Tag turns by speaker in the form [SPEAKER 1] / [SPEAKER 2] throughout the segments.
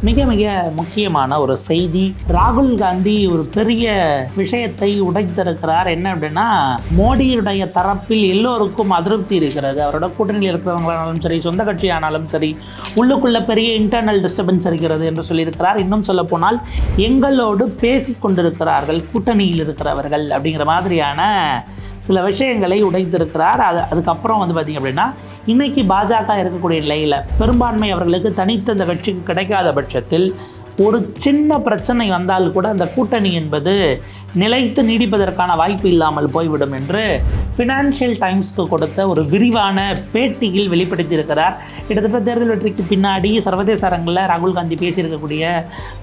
[SPEAKER 1] மிக மிக முக்கியமான ஒரு செய்தி. ராகுல் காந்தி ஒரு பெரிய விஷயத்தை உடைத்திருக்கிறார். என்ன அப்படின்னா, மோடியுடைய தரப்பில் எல்லோருக்கும் அதிருப்தி இருக்கிறது. அவரோட கூட்டணியில் இருக்கிறவங்களானாலும் சரி, சொந்த கட்சியானாலும் சரி, உள்ளுக்குள்ள பெரிய இன்டர்னல் டிஸ்டர்பன்ஸ் இருக்கிறது என்று சொல்லியிருக்கிறார். இன்னும் சொல்ல போனால், எங்களோடு பேசி கொண்டிருக்கிறார்கள் கூட்டணியில் இருக்கிறவர்கள் அப்படிங்கிற மாதிரியான சில விஷயங்களை உடைத்திருக்கிறார். அதுக்கப்புறம் பார்த்திங்க அப்படின்னா, இன்றைக்கி பாஜக இருக்கக்கூடிய நிலையில் பெரும்பான்மை அவர்களுக்கு தனித்த இந்த கட்சிக்கு கிடைக்காத பட்சத்தில் ஒரு சின்ன பிரச்சனை வந்தால் கூட அந்த கூட்டணி என்பது நிலைத்து நீடிப்பதற்கான வாய்ப்பு இல்லாமல் போய்விடும் என்று ஃபினான்ஷியல் டைம்ஸ்க்கு கொடுத்த ஒரு விரிவான பேட்டியில் வெளிப்படுத்தியிருக்கிறார். கிட்டத்தட்ட தேர்தல் வெற்றிக்கு பின்னாடி சர்வதேச அரங்கில் ராகுல் காந்தி பேசியிருக்கக்கூடிய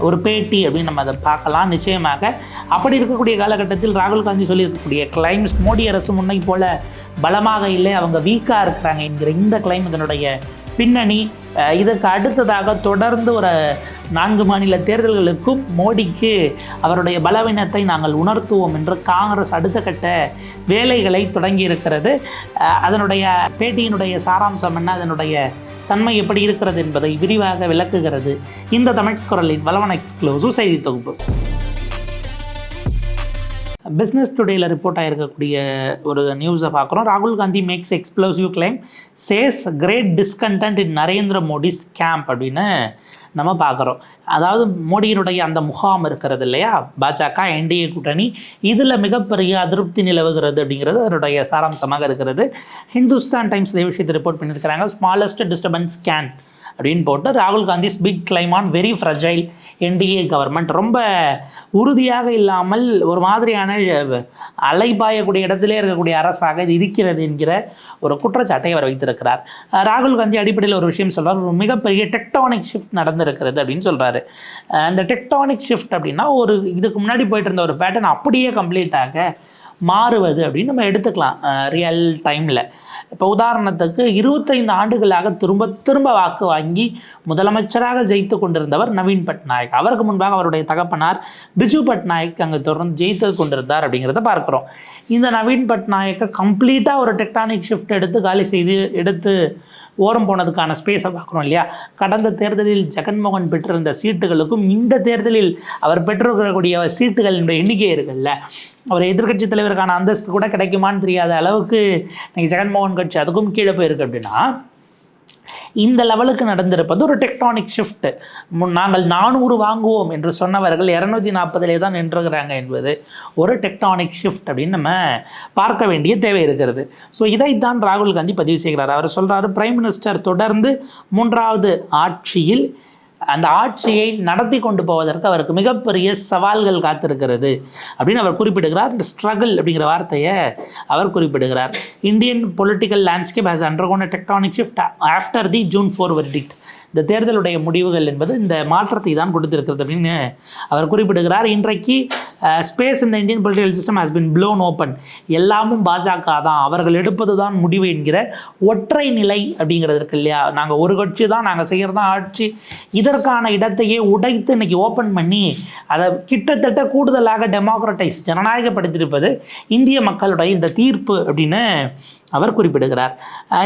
[SPEAKER 1] ஒரு பேட்டி அப்படின்னு நம்ம அதை பார்க்கலாம். நிச்சயமாக அப்படி இருக்கக்கூடிய காலகட்டத்தில் ராகுல் காந்தி சொல்லியிருக்கக்கூடிய கிளைம்ஸ், மோடி அரசு முன்னை போல பலமாக இல்லை, அவங்க வீக்காக இருக்கிறாங்க என்கிற இந்த கிளைம் இதனுடைய பின்னணி. இதற்கு அடுத்ததாக தொடர்ந்து ஒரு 4 மாநில தேர்தல்களுக்கும் மோடிக்கு அவருடைய பலவீனத்தை நாங்கள் உணர்த்துவோம் என்று காங்கிரஸ் அடுத்த கட்ட வேலைகளை தொடங்கி இருக்கிறது. அதனுடைய பேட்டியினுடைய சாராம்சம் என்ன, அதனுடைய தன்மை எப்படி இருக்கிறது என்பதை விரிவாக விளக்குகிறது இந்த தமிழ் குரலின் வளவன் எக்ஸ்க்ளூசிவ் செய்தி தொகுப்பு. பிஸ்னஸ் டுடேயில் ரிப்போர்ட் ஆகிருக்கக்கூடிய ஒரு நியூஸை பார்க்குறோம். ராகுல் Gandhi makes explosive claim, says great discontent in Narendra Modi's camp அப்படின்னு நம்ம பார்க்குறோம். அதாவது மோடியினுடைய அந்த முகாம் இருக்கிறது இல்லையா, பாஜக என்டிஏ கூட்டணி, இதில் மிகப்பெரிய அதிருப்தி நிலவுகிறது அப்படிங்கிறது அதனுடைய சாராம்சமாக இருக்கிறது. ஹிந்துஸ்தான் டைம்ஸ் இந்த விஷயத்தை ரிப்போர்ட் பண்ணியிருக்கிறாங்க. ஸ்மாலஸ்ட் டிஸ்டர்பன்ஸ் கேன் அப்படின்னு போட்டு, ராகுல் Gandhi's big claim on very fragile NDA government. ரொம்ப உறுதியாக இல்லாமல் ஒரு மாதிரியான அலைபாயக்கூடிய இடத்திலே இருக்கக்கூடிய அரசாக இது இருக்கிறது என்கிற ஒரு குற்றச்சாட்டை அவர் வைத்திருக்கிறார். ராகுல் காந்தி அடிப்படையில் ஒரு விஷயம் சொல்கிறார், ஒரு மிகப்பெரிய டெக்டானிக் ஷிஃப்ட் நடந்திருக்கிறது அப்படின்னு சொல்கிறாரு. அந்த டெக்டானிக் ஷிஃப்ட் அப்படின்னா, ஒரு இதுக்கு முன்னாடி போயிட்டு இருந்த ஒரு பேட்டர்ன் அப்படியே கம்ப்ளீட்டாக மாறுவது அப்படின்னு நம்ம எடுத்துக்கலாம் ரியல் டைமில். இப்போ உதாரணத்துக்கு 25 ஆண்டுகளாக திரும்ப வாக்கு வாங்கி முதலமைச்சராக ஜெயித்து கொண்டிருந்தவர் நவீன் பட்நாயக். அவருக்கு முன்பாக அவருடைய தகப்பனார் பிஜு பட்நாயக் அங்கே தொடர்ந்து ஜெயித்து கொண்டிருந்தார் அப்படிங்கிறத பார்க்குறோம். இந்த நவீன் பட்நாயக்கை கம்ப்ளீட்டாக ஒரு டெக்டானிக் ஷிஃப்ட் எடுத்து ஓரம் போனதுக்கான ஸ்பேஸை பார்க்குறோம் இல்லையா. கடந்த தேர்தலில் ஜெகன்மோகன் பெற்றிருந்த சீட்டுகளுக்கும் இந்த தேர்தலில் அவர் பெற்றிருக்கக்கூடிய சீட்டுகளினுடைய எண்ணிக்கை இருக்குல்ல, அவர் எதிர்கட்சி தலைவருக்கான அந்தஸ்து கூட கிடைக்குமான்னு தெரியாத அளவுக்கு இன்னைக்கு ஜெகன்மோகன் கட்சி அதுக்கும் கீழே போயிருக்கு. அப்படின்னா இந்த லெவலுக்கு நடந்திருப்பது ஒரு டெக்டானிக் ஷிஃப்ட். நாங்கள் 400 வாங்குவோம் என்று சொன்னவர்கள் 240 தான் நின்றுகிறாங்க என்பது ஒரு டெக்டானிக் ஷிஃப்ட் அப்படின்னு நம்ம பார்க்க வேண்டிய தேவை இருக்கிறது. ஸோ இதைத்தான் ராகுல் காந்தி பதிவு செய்கிறார். அவர் சொல்கிறாரு, பிரைம் மினிஸ்டர் தொடர்ந்து 3வது ஆட்சியில் அந்த ஆட்சியை நடத்தி கொண்டு போவதற்கு அவருக்கு மிகப்பெரிய சவால்கள் காத்திருக்கிறது அப்படின்னு அவர் குறிப்பிடுகிறார். இந்த ஸ்ட்ரகிள் அப்படிங்கிற வார்த்தையை அவர் குறிப்பிடுகிறார். Indian political landscape has undergone a tectonic shift after the June 4 verdict. இந்த தேர்தலுடைய முடிவுகள் என்பது இந்த மாற்றத்தை தான் கொடுத்திருக்கிறது அப்படின்னு அவர் குறிப்பிடுகிறார். இன்றைக்கு ஸ்பேஸ் இந்த Indian political system has been blown open. எல்லாமும் பாஜக தான், அவர்கள் எடுப்பது தான் முடிவு என்கிற ஒற்றை நிலை அப்படிங்கிறது இருக்கு இல்லையா. நாங்கள் ஒரு கட்சி தான், நாங்கள் செய்கிறது தான் ஆட்சி, இதற்கான இடத்தையே உடைத்து இன்னைக்கு ஓப்பன் பண்ணி அதை கிட்டத்தட்ட கூடுதலாக டெமோக்ரட்டைஸ் ஜனநாயகப்படுத்தியிருப்பது இந்திய மக்களுடைய இந்த தீர்ப்பு அப்படின்னு அவர் குறிப்பிடுகிறார்.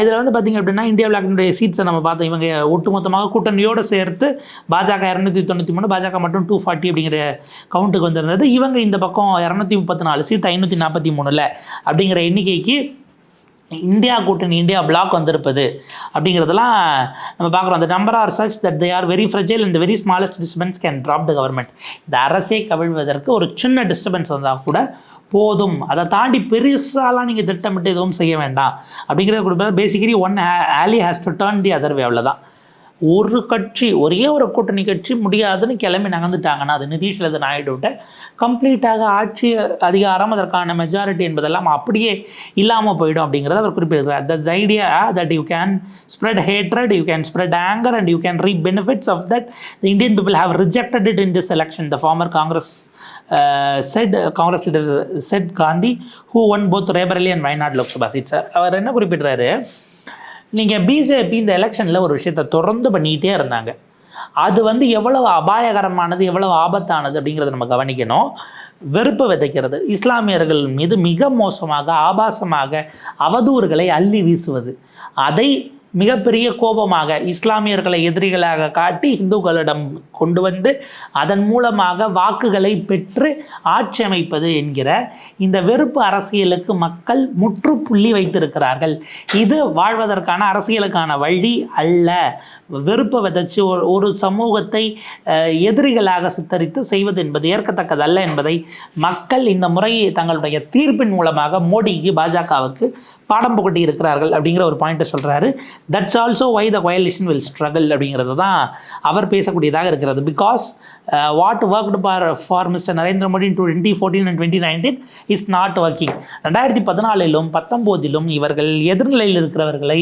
[SPEAKER 1] இதில் பார்த்திங்க அப்படின்னா, இந்தியா பிளாக்கினுடைய சீட்ஸை நம்ம பார்த்தோம். இவங்க ஒட்டுமொத்தமாக கூட்டணியோடு சேர்த்து பாஜக 293, பாஜக மட்டும் 240 அப்படிங்கிற கவுண்ட்டுக்கு வந்திருந்தது. இவங்க இந்த பக்கம் 234 சீட் 543 அப்படிங்கிற எண்ணிக்கைக்கு இந்தியா கூட்டணி, இந்தியா பிளாக் வந்திருப்பது அப்படிங்கிறதெல்லாம் நம்ம பார்க்குறோம். அந்த number are such that they are very fragile and very smallest disturbance can drop the government. இந்த அரசே கவிழ்வதற்கு ஒரு சின்ன டிஸ்டர்பன்ஸ் வந்தால் கூட போதும், அதை தாண்டி பெருசாலாம் நீங்கள் திட்டமிட்டு எதுவும் செய்ய வேண்டாம் அப்படிங்கிறத கொடுப்பது. பேசிக்கலி ஒன் ஆலி has to turn the other way. அவ்வளோதான். ஒரு கட்சி, ஒரே ஒரு கூட்டணி கட்சி முடியாதுன்னு கிளம்பி நகர்ந்துட்டாங்கன்னா அது நிதிஷ்லது நாயுடுவிட்ட கம்ப்ளீட்டாக ஆட்சி அதிகாரம், அதற்கான மெஜாரிட்டி என்பதெல்லாம் அப்படியே இல்லாமல் போயிடும் அப்படிங்கிறத அவர் குறிப்பிடுகிறார். The idea that you can spread hatred, you can spread anger and you can reap benefits of that the Indian people have rejected it in this election. The former Congress leader said Gandhi, who won both Raebareli and Wayanad Lok Sabha seats. அவர் என்ன குறிப்பிடுறாரு, நீங்கள் BJP இந்த எலெக்ஷனில் ஒரு விஷயத்தை தொடர்ந்து பண்ணிக்கிட்டே இருந்தாங்க. அது எவ்வளவு அபாயகரமானது, எவ்வளவு ஆபத்தானது அப்படிங்கிறத நம்ம கவனிக்கணும். வெறுப்பு விதைக்கிறது, இஸ்லாமியர்கள் மீது மிக மோசமாக ஆபாசமாக அவதூறுகளை அள்ளி வீசுவது, அதை மிகப்பெரிய கோபமாக இஸ்லாமியர்களை எதிரிகளாக காட்டி இந்துக்களிடம் கொண்டு வந்து அதன் மூலமாக வாக்குகளை பெற்று ஆட்சி அமைப்பது என்கிற இந்த வெறுப்பு அரசியலுக்கு மக்கள் முற்றுப்புள்ளி வைத்திருக்கிறார்கள். இது வாழ்வதற்கான அரசியலுக்கான வழி அல்ல. வெறுப்பை விதைச்சு ஒரு சமூகத்தை எதிரிகளாக சித்தரித்து செய்வது என்பது ஏற்கத்தக்கதல்ல என்பதை மக்கள் இந்த முறை தங்களுடைய தீர்ப்பின் மூலமாக மோடிக்கு, பாஜகவுக்கு பாடம் புகட்டி இருக்கிறார்கள் அப்படிங்கிற ஒரு பாயிண்ட்டை சொல்கிறாரு. That's also why the coalition will struggle அப்படிங்கிறது தான் அவர் பேசக்கூடியதாக இருக்கிறது. Because what worked for mister Narendra Modi in 2014 and 2019 is not working. 2014 19 இவர்கள் எதிர்நிலையில் இருக்கிறவர்களை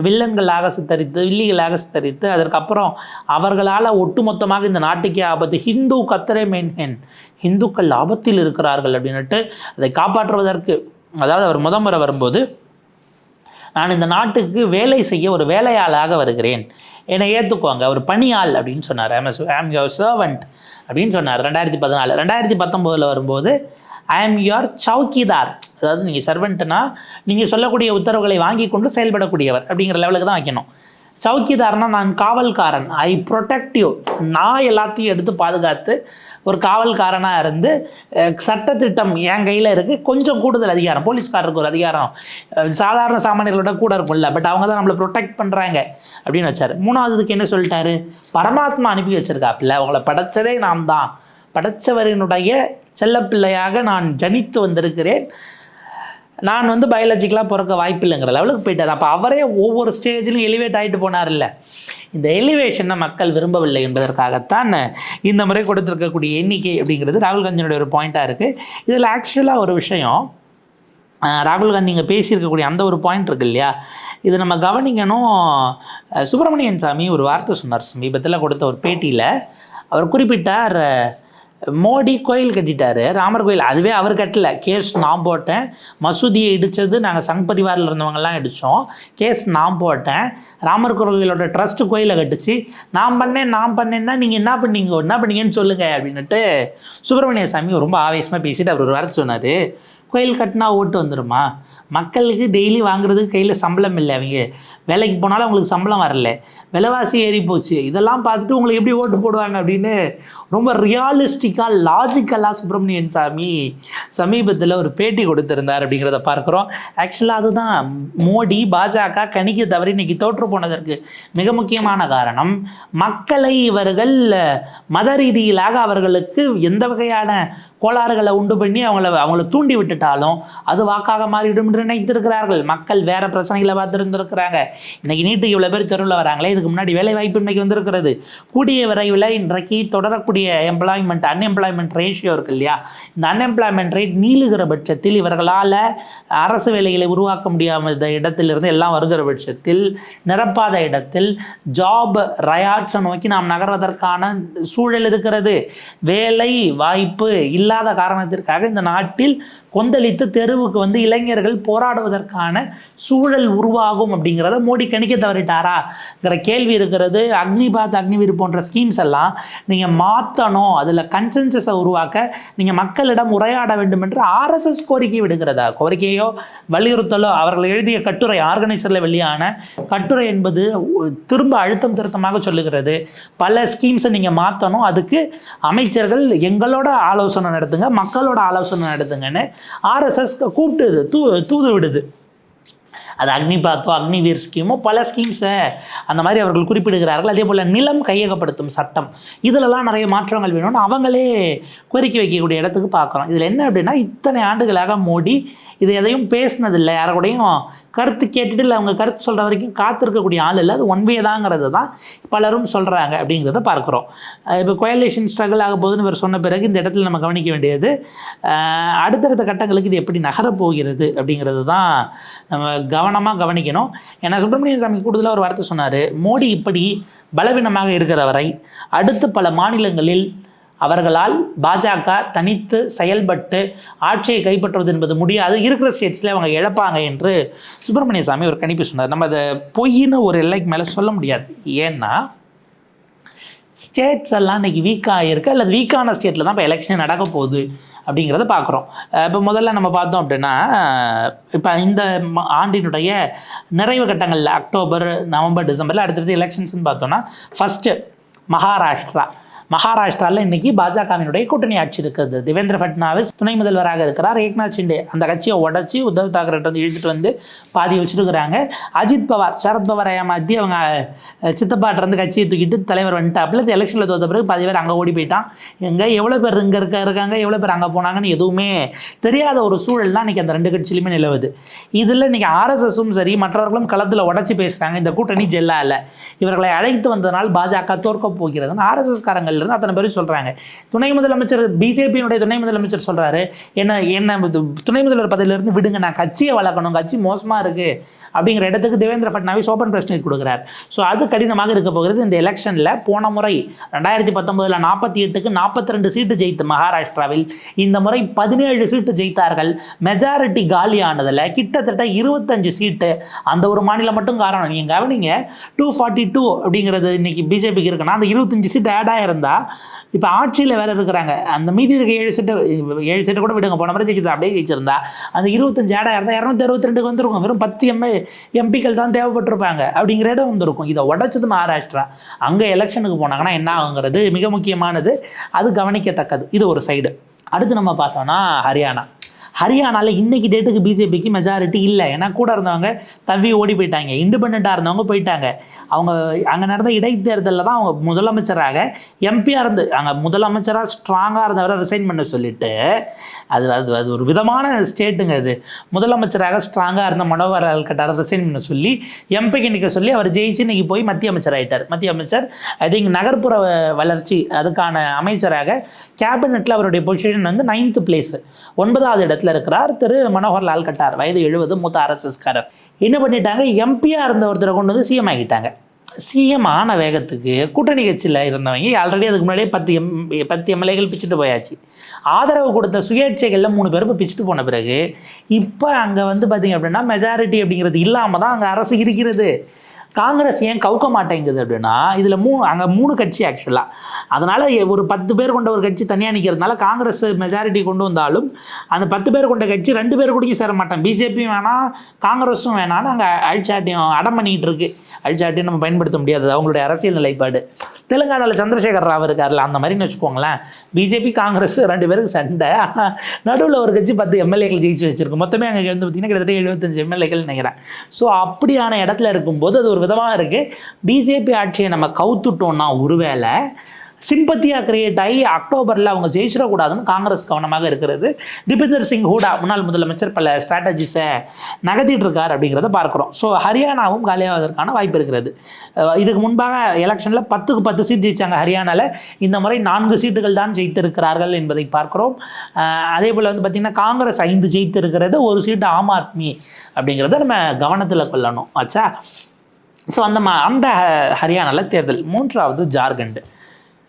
[SPEAKER 1] வில்லன்களாக சித்தரித்து, வில்லிகளாக சித்தரித்து, அதற்கப்புறம் அவர்களால் ஒட்டுமொத்தமாக இந்த நாட்டுக்கே ஆபத்து, ஹிந்து கத்தரே மெயின், ஹிந்துக்கள் ஆபத்தில் இருக்கிறார்கள் அப்படின்ட்டு அதை காப்பாற்றுவதற்கு, அதாவது அவர் முறை வரும்போது நான் இந்த நாட்டுக்கு வேலை செய்ய ஒரு வேலையாளாக வருகிறேன், என்னை ஏற்றுக்குவாங்க, ஒரு பணியாள் அப்படின்னு சொன்னார். ஐம் யுவர் சர்வெண்ட் அப்படின்னு சொன்னார் 2014. 2019 வரும்போது ஐ ஆம் யுவர் சவுக்கிதார், அதாவது நீங்கள் சர்வெண்ட்னா நீங்கள் சொல்லக்கூடிய உத்தரவுகளை வாங்கி கொண்டு செயல்படக்கூடியவர் அப்படிங்கிற லெவலுக்கு தான் வைக்கணும். சவுக்கிதார்னா நான் காவல்காரன், ஐ ப்ரொடெக்ட் யூ, நான் எல்லாத்தையும் எடுத்து பாதுகாத்து ஒரு காவல்காரனாக இருந்து சட்டத்திட்டம் என் கையில் இருக்குது, கொஞ்சம் கூடுதல் அதிகாரம், போலீஸ்காரருக்கு ஒரு அதிகாரம் சாதாரண சாமானியர்களோட கூட இருக்கும்ல, பட் அவங்க தான் நம்மளை ப்ரொடெக்ட் பண்ணுறாங்க அப்படின்னு வச்சார். மூணாவதுக்கு என்ன சொல்லிட்டாரு, பரமாத்மா அனுப்பி வச்சிருக்காப்புல, அவங்கள படைச்சதே நான் தான், படைச்சவரினுடைய செல்லப்பிள்ளையாக நான் ஜனித்து வந்திருக்கிறேன், நான் பயாலஜிக்கலாக பிறக்க வாய்ப்பு இல்லைங்கிற லெவலுக்கு போயிட்டார். அப்போ அவரே ஒவ்வொரு ஸ்டேஜிலும் எலிவேட் ஆகிட்டு போனார். இல்லை, இந்த எலிவேஷனை மக்கள் விரும்பவில்லை என்பதற்காகத்தான் இந்த முறை கொடுத்துருக்கக்கூடிய எண்ணிக்கை அப்படிங்கிறது ராகுல் காந்தியோட ஒரு பாயிண்ட்டாக இருக்குது. இதில் ஆக்சுவலாக ஒரு விஷயம், ராகுல் காந்தி இங்கே பேசியிருக்கக்கூடிய அந்த ஒரு பாயிண்ட் இருக்கு இல்லையா, இது நம்ம கவனிக்கணும். சுப்பிரமணியன் சாமி ஒரு வார்த்தை சொன்னார் சமீபத்தில் கொடுத்த ஒரு பேட்டியில். அவர் குறிப்பிட்டார், மோடி கோயில் கட்டிட்டார், ராமர் கோயில், அதுவே அவர் கட்டலை, கேஸ் நான் போட்டேன், மசூதியை இடித்தது நாங்கள் சங் பரிவாரில் இருந்தவங்கெல்லாம் இடித்தோம், கேஸ் நான் போட்டேன், ராமர் கோயிலோட ட்ரஸ்ட்டு கோயிலை கட்டுச்சு, நான் பண்ணேன்னா நீங்கள் என்ன பண்ணீங்கன்னு சொல்லுங்கள் அப்படின்ட்டு சுப்பிரமணிய சாமி ரொம்ப ஆவேசமாக பேசிட்டு அவர் ஒரு வார்த்தை சொன்னார், கோயில் கட்டினா ஓட்டு வந்துடுமா, மக்களுக்கு டெய்லி வாங்குறதுக்கு கையில் சம்பளம் இல்லை, அவங்க வேலைக்கு போனாலும் அவங்களுக்கு சம்பளம் வரல, விலைவாசி ஏறி போச்சு, இதெல்லாம் பார்த்துட்டு உங்களுக்கு எப்படி ஓட்டு போடுவாங்க அப்படின்னு ரொம்ப ரியாலிஸ்டிக்காக லாஜிக்கலாக சுப்பிரமணியன் சாமி சமீபத்தில் ஒரு பேட்டி கொடுத்திருந்தார் அப்படிங்கிறத பார்க்குறோம். ஆக்சுவலாக அதுதான் மோடி பாஜக கணிக்க தவறி இன்னைக்கு தோற்று போனதற்கு மிக முக்கியமான காரணம், மக்களை இவர்கள் மத ரீதியிலாக அவர்களுக்கு எந்த வகையான கோளாறுகளை உண்டு பண்ணி அவங்கள தூண்டி விட்டுட்டாலும் அது வாக்காக மாறிவிடும் என்று நினைத்திருக்கிறார்கள். மக்கள் வேற பிரச்சனைகளை பார்த்துருந்துருக்கிறாங்க. இன்னைக்கு நீட்டுக்கு இவ்வளோ பேர் தெருவில் வராங்களே, இதுக்கு முன்னாடி வேலை வாய்ப்பு இன்னைக்கு வந்திருக்கிறது. கூடிய விரைவில் இன்றைக்கு தொடரக்கூடிய அன்எம்ப்ளாய்மெண்ட் ரேஷியோ இருக்கு இல்லையா, இந்த அன்எம்ப்ளாய்மெண்ட் ரேட் நீளுகிற பட்சத்தில், இவர்களால் அரசு வேலைகளை உருவாக்க முடியாத இடத்திலிருந்து எல்லாம் வருகிற பட்சத்தில், நிரப்பாத இடத்தில் ஜாப் ரயாட்ஸை நோக்கி நாம் நகர்வதற்கான சூழல் இருக்கிறது. வேலை வாய்ப்பு இல்லாத காரணத்திற்காக இந்த நாட்டில் கொந்தளித்து தெருவுக்கு இளைஞர்கள் போராடுவதற்கான சூழல் உருவாகும் அப்படிங்கிறத மோடி கணிக்க தவறிட்டாராங்கிற கேள்வி இருக்கிறது. அக்னிவீர் போன்ற ஸ்கீம்ஸ் எல்லாம் நீங்கள் மாற்றணும், அதில் கன்சென்சஸை உருவாக்க நீங்கள் மக்களிடம் உரையாட வேண்டும் என்று RSS கோரிக்கை விடுகிறதா, கோரிக்கையோ வலியுறுத்தலோ, அவர்கள் எழுதிய கட்டுரை, ஆர்கனைசரில் வெளியான கட்டுரை என்பது திரும்ப அழுத்தம் திருத்தமாக சொல்லுகிறது. பல ஸ்கீம்ஸை நீங்கள் மாற்றணும், அதுக்கு அமைச்சர்கள் எங்களோட ஆலோசனை நடத்துங்க, மக்களோட ஆலோசனை நடத்துங்கன்னு RSS கூப்பிட்டு தூது விடுது. அது அக்னிவீர் ஸ்கீமோ பல ஸ்கீம்ஸை அந்த மாதிரி அவர்கள் குறிப்பிடுகிறார்கள். அதே போல் நிலம் கையகப்படுத்தும் சட்டம், இதிலெல்லாம் நிறைய மாற்றங்கள் வேணும்னு அவங்களே கோரிக்கை வைக்கக்கூடிய இடத்துக்கு பார்க்குறோம். இதில் என்ன அப்படின்னா, இத்தனை ஆண்டுகளாக மோடி இது எதையும் பேசினதில்லை, யாரோடையும் கருத்து கேட்டுட்டு இல்லை அவங்க கருத்து சொல்கிற வரைக்கும் காத்திருக்கக்கூடிய ஆள் இல்லை, அது ஒன் வே தாங்கிறது தான் பலரும் சொல்கிறாங்க அப்படிங்கிறத பார்க்குறோம். இப்போ கோயலேஷன் ஸ்ட்ரகிள் ஆக போகுதுன்னு இவர் சொன்ன பிறகு இந்த இடத்துல நம்ம கவனிக்க வேண்டியது, அடுத்தடுத்த கட்டங்களுக்கு இது எப்படி நகரப்போகிறது அப்படிங்கிறது தான் நம்ம கவனமாக கவனிக்கணும். ஏன்னா சுப்பிரமணியன் சாமி கூடுதலாக ஒரு வார்த்தை சொன்னார், மோடி இப்படி பலவீனமாக இருக்கிற வரை அடுத்து பல மாநிலங்களில் அவர்களால் பாஜக தனித்து செயல்பட்டு ஆட்சியை கைப்பற்றுவது என்பது முடியாது, இருக்கிற ஸ்டேட்ஸில் அவங்க இழப்பாங்க என்று சுப்பிரமணிய சாமி ஒரு கணிப்பு சொன்னார். நம்ம அதை பொய்ன்னு ஒரு எல்லைக்கு மேலே சொல்ல முடியாது. ஏன்னா ஸ்டேட்ஸ் எல்லாம் இன்றைக்கி வீக்காக இருக்குது, அல்லது வீக்கான ஸ்டேட்டில் தான் இப்போ எலெக்ஷன் நடக்க போகுது அப்படிங்கிறத பார்க்குறோம். இப்போ முதல்ல நம்ம பார்த்தோம் அப்படின்னா, இப்போ இந்த ஆண்டினுடைய நிறைவு கட்டங்களில் அக்டோபர், நவம்பர், டிசம்பரில் அடுத்தடுத்து எலெக்ஷன்ஸ்னு பார்த்தோன்னா, ஃபஸ்ட்டு மகாராஷ்டிராவில் இன்னைக்கு பாஜகவினுடைய கூட்டணி ஆட்சி இருக்குது. தேவேந்திர ஃபட்னாவிஸ் துணை முதல்வராக இருக்கிறார். ஏக்நாத் ஷிண்டே அந்த கட்சியை உடச்சி உத்தவ் தாக்கரே வந்து இழுத்துட்டு வந்து பாதி வச்சுருக்கிறாங்க. அஜித் பவார் சரத்பவார் ஏமாற்றி அவங்க சித்தப்பாட்டிருந்து கட்சியை தூக்கிட்டு தலைவர் வந்துட்டாப்புல. இந்த எலெக்ஷனில் தோற்ற பிறகு பாதி பேர் அங்கே ஓடி போயிட்டான். எங்கே எவ்வளோ பேர் இங்கே இருக்காங்க, எவ்வளோ பேர் அங்கே போனாங்கன்னு எதுவுமே தெரியாத ஒரு சூழல் தான் இன்றைக்கி அந்த ரெண்டு கட்சியிலுமே நிலவுது. இதில் இன்றைக்கி ஆர்எஸ்எஸும் சரி மற்றவர்களும் களத்தில் உடச்சி பேசுகிறாங்க. இந்த கூட்டணி ஜெல்லா இல்லை, இவர்களை அழைத்து வந்ததனால் பாஜக தோற்க போகிறதுன்னு ஆர்எஸ்எஸ் காரங்கள் அத்தனை பேரும் சொல்றாங்க. துணை முதலமைச்சர் பிஜேபியினுடைய துணை முதலமைச்சர் சொல்றாரு, என்ன துணை முதல்வர் பதவியிலிருந்து விடுங்க, நான் கட்சியை வளர்க்கணும், கட்சி மோசமா இருக்கு அப்படிங்கிற இடத்துக்கு Devendra Fadnavis open press meet கொடுக்குறார். ஸோ அது கடினமாக இருக்க போகிறது. இந்த எலெக்ஷனில் போன முறை 2019 48க்கு 42 சீட்டு ஜெயித்த மகாராஷ்டிராவில் இந்த முறை 17 சீட்டு ஜெயித்தார்கள். மெஜாரிட்டி காலியானதில் கிட்டத்தட்ட 25 சீட்டு அந்த ஒரு மாநிலம் மட்டும் காரணம். நீங்கள் கவனிங்க, 242 அப்படிங்கிறது இன்னைக்கு பிஜேபிக்கு இருக்குன்னா அந்த 25 சீட்டு ஆட் ஆகிருந்தா இப்போ ஆட்சியில் வேற இருக்கிறாங்க. அந்த மீதி இருக்க 7 சீட்டு கூட விடுங்க, போன முறை ஜெயிச்சது அப்படியே ஜெயிச்சிருந்தா அந்த 25 ஆடாக இருந்தால் 262 வந்திருக்கும். வெறும் 10 எம்பிக்கள் தான் தேவைப்பட்டிருப்பாங்க அப்படிங்கிற இடம் வந்திருக்கும். இதை உடைச்சது மகாராஷ்டிரா. அங்கே எலெக்ஷனுக்கு போனாங்கன்னா என்ன ஆகுங்கிறது மிக முக்கியமானது, அது கவனிக்கத்தக்கது. இது ஒரு சைடு. அடுத்து நம்ம பார்த்தோம்னா ஹரியானாவில் இன்னைக்கு டேட்டுக்கு பிஜேபிக்கு மெஜாரிட்டி இல்லை. ஏன்னா கூட இருந்தவங்க தவி ஓடி போயிட்டாங்க, இண்டிபெண்ட்டாக இருந்தவங்க போயிட்டாங்க. அவங்க அங்கே நடந்த இடைத்தேர்தலில் தான் அவங்க முதலமைச்சராக எம்பியாக இருந்து அங்கே முதலமைச்சராக ஸ்ட்ராங்காக இருந்தவரை ரிசைன் பண்ண சொல்லிட்டு, அது ஒரு விதமான ஸ்டேட்டுங்க. அது முதலமைச்சராக ஸ்ட்ராங்காக இருந்த மனோகர் லால் கட்டாரை ரிசைன் பண்ண சொல்லி எம்பிக்கு நிற்க சொல்லி அவர் ஜெயிச்சு இன்னைக்கு போய் மத்திய அமைச்சர் ஆகிட்டார். மத்திய அமைச்சர் ஐ திங்க் நகர்ப்புற வளர்ச்சி அதுக்கான அமைச்சராக கேபினெட்டில் அவருடைய பொசிஷன் வந்து 9th பிளேஸ், 9வது இடத்துல இருக்கிறார் திரு மனோகர் லால் கட்டார். வயது 70, மூத்த ஆர்எஸ்எஸ்காரர். என்ன பண்ணிட்டாங்க, எம்பியாக இருந்த ஒருத்தரை கொண்டு வந்து சிஎம் ஆகிட்டாங்க. சிஎம் ஆன வேகத்துக்கு கூட்டணி கட்சியில் இருந்தவங்க ஆல்ரெடி அதுக்கு முன்னாடியே 10 எம்எல்ஏகள் பிச்சுட்டு போயாச்சு. ஆதரவு கொடுத்த சுயேட்சைகளில் 3 பேருக்கு பிச்சுட்டு போன பிறகு இப்போ அங்கே வந்து பார்த்தீங்க அப்படின்னா மெஜாரிட்டி அப்படிங்கிறது இல்லாமல் தான் அங்கே அரசு இருக்கிறது. காங்கிரஸ் ஏன் கவுக்க மாட்டேங்குது அப்படின்னா, இதில் அங்கே 3 கட்சி ஆக்சுவலாக. அதனால் ஒரு 10 பேர் கொண்ட ஒரு கட்சி தனியாக நிற்கிறதுனால காங்கிரஸ் மெஜாரிட்டி கொண்டு வந்தாலும் அந்த 10 பேர் கொண்ட கட்சி 2 பேர் கூட சேர மாட்டேன். பிஜேபியும் வேணாம், காங்கிரஸும் வேணான்னு அங்கே அழிச்சாட்டியும் அடம் பண்ணிக்கிட்டு இருக்கு. அழிச்சாட்டியும் நம்ம பயன்படுத்த முடியாது, அவங்களுடைய அரசியல் நிலைப்பாடு. தெலுங்கானாவில் சந்திரசேகர் ராவ் இருக்கார்ல, அந்த மாதிரின்னு வச்சுக்கோங்களேன். பிஜேபி காங்கிரஸ் 2 பேருக்கு சண்டை. ஆனால் நடுவில் ஒரு கட்சி 10 எம்எல்ஏக்கள் ஜெயிச்சு வச்சிருக்கு. மொத்தமே அங்கே வந்து பார்த்தீங்கன்னா கிட்டத்தட்ட 75 எம்எல்ஏக்கள் நினைக்கிறேன். ஸோ அப்படியான இடத்துல இருக்கும்போது அது ஒரு விதமாக இருக்குது. பிஜேபி ஆட்சியை நம்ம கவுத்துட்டோம்னா ஒருவேளை சிம்பத்தியாக கிரியேட் ஆகி அக்டோபரில் அவங்க ஜெயிச்சிடக்கூடாதுன்னு காங்கிரஸ் கவனமாக இருக்கிறது. தீபேந்தர் சிங் ஹூடா முன்னாள் முதலமைச்சர் பல ஸ்ட்ராட்டஜிஸை நகர்த்திட்டு இருக்கார் அப்படிங்கிறத பார்க்குறோம். ஸோ ஹரியானாவும் காலியாவதற்கான வாய்ப்பு இருக்கிறது. இதுக்கு முன்பாக எலெக்ஷனில் 10க்கு 10 சீட் ஜெயித்தாங்க ஹரியானாவில். இந்த முறை 4 சீட்டுகள் தான் ஜெயித்திருக்கிறார்கள் என்பதை பார்க்குறோம். அதே போல் வந்து பார்த்திங்கன்னா காங்கிரஸ் 5 ஜெயித்திருக்கிறது, 1 சீட்டு ஆம் ஆத்மி அப்படிங்கிறத நம்ம கவனத்தில் கொள்ளணும் ஆச்சா. ஸோ அந்த ஹரியானாவில் தேர்தல். 3வது ஜார்க்கண்ட்.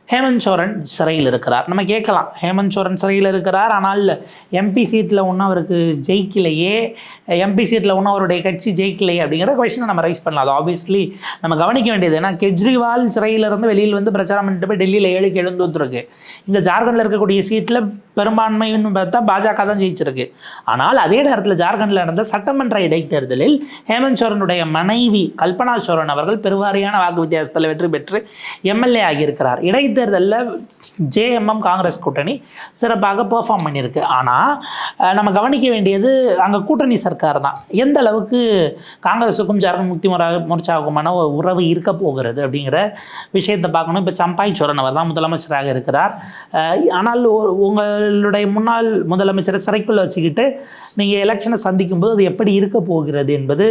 [SPEAKER 1] ஹேமந்த் சோரன் சிறையில் இருக்கிறார். நம்ம கேட்கலாம், ஹேமந்த் சோரன் சிறையில் இருக்கிறார், ஆனால் எம்பி சீட்டில் ஒன்றும் அவருக்கு ஜெயிக்கலையே, எம்பி சீட்டில் ஒன்றும் அவருடைய கட்சி ஜெயிக்கலையே அப்படிங்கிற கொஸ்டினை நம்ம ரைஸ் பண்ணலாம். அது ஆப்வியஸ்லி நம்ம கவனிக்க வேண்டியது. ஏன்னா கெஜ்ரிவால் சிறையிலிருந்து வெளியில் வந்து பிரச்சாரம் பண்ணிட்டு போய் டெல்லியில் 7க்கு எழுந்துருக்கு. இந்த ஜார்க்கண்டில் இருக்கக்கூடிய சீட்டில் பெரும்பான்மைன்னு பார்த்தா பாஜக தான் ஜெயிச்சிருக்கு. ஆனால் அதே நேரத்தில் ஜார்க்கண்டில் நடந்த சட்டமன்ற இடைத்தேர்தலில் ஹேமந்த் சோரனுடைய மனைவி கல்பனா சோரன் அவர்கள் பெருவாரியான வாக்கு வித்தியாசத்தில் வெற்றி பெற்று எம்எல்ஏ ஆகியிருக்கிறார். இடைத்தேர்தலில் ஜேஎம்எம் காங்கிரஸ் கூட்டணி சிறப்பாக பெர்ஃபார்ம் பண்ணியிருக்கு. ஆனால் நம்ம கவனிக்க வேண்டியது அங்கே கூட்டணி சர்க்கார் தான். எந்த அளவுக்கு காங்கிரஸுக்கும் ஜார்க்கண்ட் முக்தி மோர்ச்சாவுக்குமான உறவு இருக்க போகிறது அப்படிங்கிற விஷயத்தை பார்க்கணும். இப்போ சம்பாய் சோரன் அவர் தான் முதலமைச்சராக இருக்கிறார். ஆனால் உங்களுடைய முன்னாள் முதலமைச்சரை சிறைக்குள்ள வச்சுக்கிட்டு நீங்கள் எலெக்ஷனை சந்திக்கும் போது அது எப்படி இருக்க போகிறது என்பது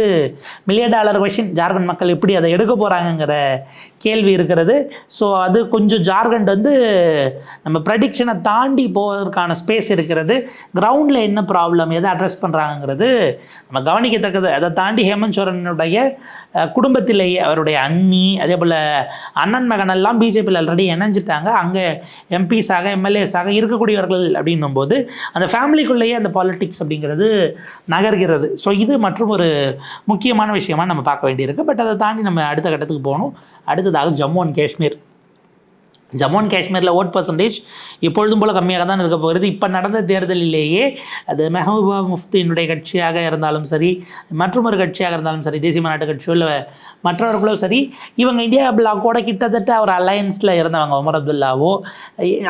[SPEAKER 1] $1 மில்லியன் கொஷின். ஜார்க்கண்ட் மக்கள் எப்படி அதை எடுக்க போகிறாங்கங்கிற கேள்வி இருக்கிறது. ஸோ அது கொஞ்சம் ஜார்க்கண்ட் வந்து நம்ம ப்ரெடிக்ஷனை தாண்டி போவதற்கான ஸ்பேஸ் இருக்கிறது. கிரவுண்டில் என்ன ப்ராப்ளம், எதை அட்ரஸ் பண்ணுறாங்கிறது நம்ம கவனிக்கத்தக்கது. அதை தாண்டி ஹேமந்த் சோரனுடைய குடும்பத்திலேயே அவருடைய அண்ணி, அதே போல் அண்ணன் மகனெல்லாம் பிஜேபியில் ஆல்ரெடி இணைஞ்சிட்டாங்க. அங்கே எம்பிஸாக எம்எல்ஏஸாக இருக்கக்கூடியவர்கள் அப்படின்னும் போது அந்த ஃபேமிலிக்குள்ளேயே அந்த பாலிட்டிக்ஸ் அப்படிங்கிறது நகர்கிறது. ஸோ இது மற்றும் ஒரு முக்கியமான விஷயமாக நம்ம பார்க்க வேண்டியிருக்கு. பட் அதை தாண்டி நம்ம அடுத்த கட்டத்துக்கு போகணும். அடுத்ததாக ஜம்மு அண்ட் காஷ்மீர். ஜம்மு அண்ட் காஷ்மீரில் ஓட் பர்சன்டேஜ் எப்பொழுதும் போல் கம்மியாக தான் இருக்க போகிறது. இப்போ நடந்த தேர்தலிலேயே அது மெஹபூபா முஃப்தியினுடைய கட்சியாக இருந்தாலும் சரி, மற்றொரு கட்சியாக இருந்தாலும் சரி, தேசிய மாநாட்டு கட்சியோ இல்லை மற்றவர்களோ சரி, இவங்க இந்தியா பிளாக்கோட கிட்டத்தட்ட ஒரு அலையன்ஸில் இருந்தவங்க உமர் அப்துல்லாவோ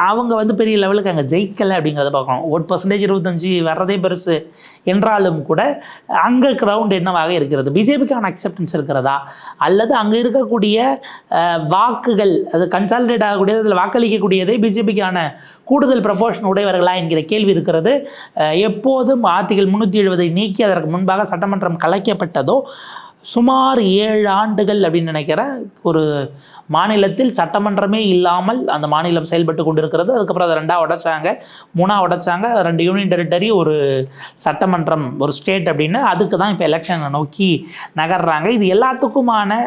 [SPEAKER 1] அவங்க பெரிய லெவலுக்கு அங்கே ஜெயிக்கலை அப்படிங்கிறத பார்க்கணும். ஓட் பர்சன்டேஜ் 25 வர்றதே பெருசு என்றாலும் கூட அங்கே கிரவுண்ட் என்னவாக இருக்கிறது, பிஜேபிக்கான அக்செப்டன்ஸ் இருக்கிறதா, அல்லது அங்கே இருக்கக்கூடிய வாக்குகள் அது கன்சாலிடேட் ஆகக்கூடிய அதில் வாக்களிக்கக்கூடியதே பிஜேபிக்கான கூடுதல் ப்ரப்போர்ஷன் உடையவர்களா என்கிற கேள்வி இருக்கிறது. எப்போதும் ஆர்டிகல் 370 நீக்கி அதற்கு முன்பாக சட்டமன்றம் கலைக்கப்பட்டதோ சுமார் 7 ஆண்டுகள் அப்படின்னு நினைக்கிறேன் ஒரு மாநிலத்தில் சட்டமன்றமே இல்லாமல் அந்த மாநிலம் செயல்பட்டு கொண்டிருக்கிறது. அதுக்கப்புறம் அதை 2ஆக உடைச்சாங்க, 3ஆக உடைச்சாங்க, 2 யூனியன் டெரிட்டரி, ஒரு சட்டமன்றம், ஒரு ஸ்டேட் அப்படின்னு. அதுக்கு தான் இப்போ எலெக்ஷனை நோக்கி நகர்றாங்க. இது எல்லாத்துக்குமான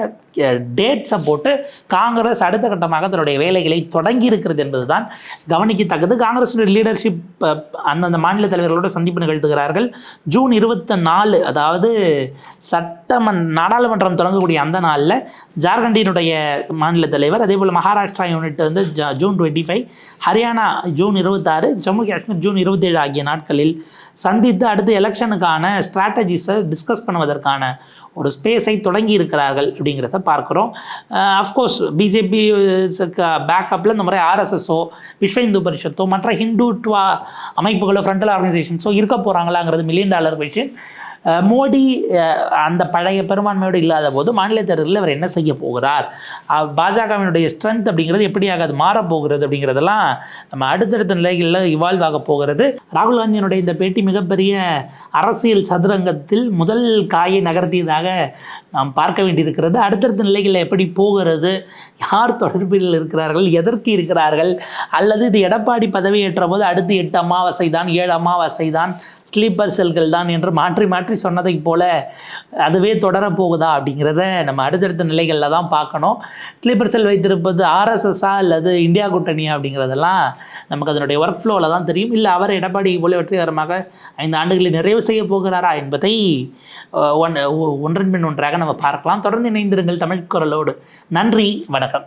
[SPEAKER 1] டேட்ஸை போட்டு காங்கிரஸ் அடுத்த கட்டமாக தன்னுடைய வேலைகளை தொடங்கி இருக்கிறது என்பது தான் கவனிக்கத்தக்கது. காங்கிரஸுடைய லீடர்ஷிப் அந்தந்த மாநில தலைவர்களோடு சந்திப்பு நிகழ்த்துகிறார்கள். ஜூன் 24 அதாவது நாடாளுமன்றம் தொடங்கக்கூடிய அந்த நாளில் ஜார்க்கண்டினுடைய மாநில தலைவர், அதே போல் Maharashtra unit June 25, Haryana June 26, Jammu Kashmir June 27 ஆகிய நாட்களில் சந்தித்து அடுத்து எலெக்ஷனுக்கான ஸ்ட்ராட்டஜிஸை டிஸ்கஸ் பண்ணுவதற்கான ஒரு ஸ்பேஸை தொடங்கி இருக்கிறார்கள் அப்படிங்கிறத பார்க்குறோம். அஃப்கோர்ஸ் பிஜேபி பேக்கப்பில் இந்த மாதிரி ஆர்எஸ்எஸோ விஸ்வ இந்து பரிஷத்தோ மற்ற ஹிந்துத்வா அமைப்புகளோ ஃப்ரண்டல் ஆர்கனைசேஷன்ஸோ இருக்க போகிறாங்களாங்கிறது $1 மில்லியன் கொஸ்டின். மோடி அந்த பழைய பெரும்பான்மையோடு இல்லாத போது மாநில தேர்தலில் அவர் என்ன செய்ய போகிறார், பாஜகவினுடைய ஸ்ட்ரென்த் அப்படிங்கிறது எப்படியாக அது மாறப்போகிறது அப்படிங்கிறதெல்லாம் நம்ம அடுத்தடுத்த நிலைகளில் இவால்வ் ஆக போகிறது. ராகுல் காந்தியினுடைய இந்த பேட்டி மிகப்பெரிய அரசியல் சதுரங்கத்தில் முதல் காயை நகர்த்தியதாக நாம் பார்க்க வேண்டியிருக்கிறது. அடுத்தடுத்த நிலைகளில் எப்படி போகிறது, யார் தொடர்பில் இருக்கிறார்கள், எதற்கு இருக்கிறார்கள், அல்லது இது எடப்பாடி பதவியேற்ற போது அடுத்து 8 அமாவாசை தான், 7 அமாவாசை தான், ஸ்லீப்பர் செல்கள் தான் என்று மாற்றி மாற்றி சொன்னதை போல அதுவே தொடரப்போகுதா அப்படிங்கிறத நம்ம அடுத்தடுத்த நிலைகளில் தான் பார்க்கணும். ஸ்லீப்பர் செல் வைத்திருப்பது ஆர்எஸ்எஸ்ஸா அல்லது இந்தியா கூட்டணியா அப்படிங்கிறதெல்லாம் நமக்கு அதனுடைய ஒர்க் ஃப்ளோவில் தான் தெரியும். இல்லை அவர் எடப்பாடி போல வெற்றிகரமாக 5 ஆண்டுகளை நிறைவு செய்ய போகிறாரா என்பதை ஒன்றன் பின் ஒன்றாக நம்ம பார்க்கலாம். தொடர்ந்து இணைந்திருங்கள் தமிழ் குரலோடு. நன்றி, வணக்கம்.